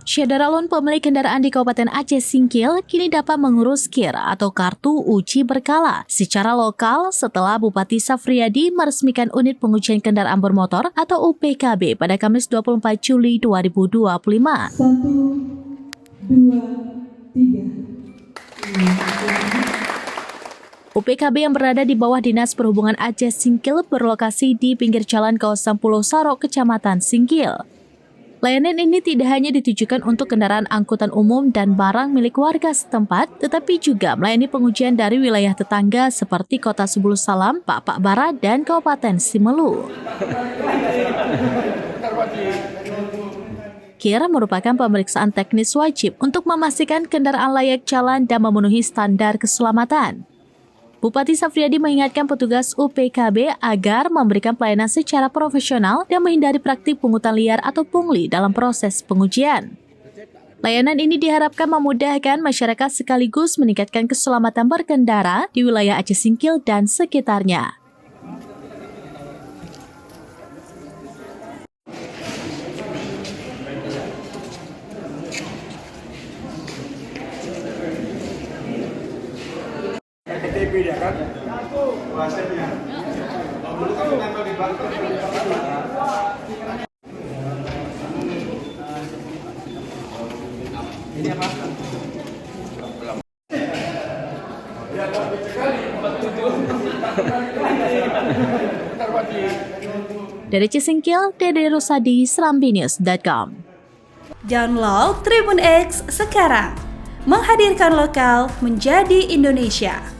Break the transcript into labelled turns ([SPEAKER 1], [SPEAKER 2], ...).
[SPEAKER 1] Syadaralun pemilik kendaraan di Kabupaten Aceh Singkil kini dapat mengurus KIR atau Kartu Uji Berkala secara lokal setelah Bupati Safriyadi meresmikan unit pengujian kendaraan bermotor atau UPKB pada Kamis 24 Juli 2025.
[SPEAKER 2] 1, 2, 3.
[SPEAKER 1] UPKB yang berada di bawah Dinas Perhubungan Aceh Singkil berlokasi di pinggir jalan kawasan Pulau Sarok, Kecamatan Singkil. Layanan ini tidak hanya ditujukan untuk kendaraan angkutan umum dan barang milik warga setempat, tetapi juga melayani pengujian dari wilayah tetangga seperti Kota Sebulu Salam, Pak Barat, dan Kabupaten Simelu. KIR merupakan pemeriksaan teknis wajib untuk memastikan kendaraan layak jalan dan memenuhi standar keselamatan. Bupati Safriyadi mengingatkan petugas UPKB agar memberikan pelayanan secara profesional dan menghindari praktik pungutan liar atau pungli dalam proses pengujian. Layanan ini diharapkan memudahkan masyarakat sekaligus meningkatkan keselamatan berkendara di wilayah Aceh Singkil dan sekitarnya.
[SPEAKER 3] KTP dia kan? Bahasanya. Dulu kan nempel di bangku. Ini apa?
[SPEAKER 1] Dari Cisingkil, Dede Rusadi, SerambiNews.com.
[SPEAKER 4] Download Tribun X sekarang, menghadirkan lokal menjadi Indonesia.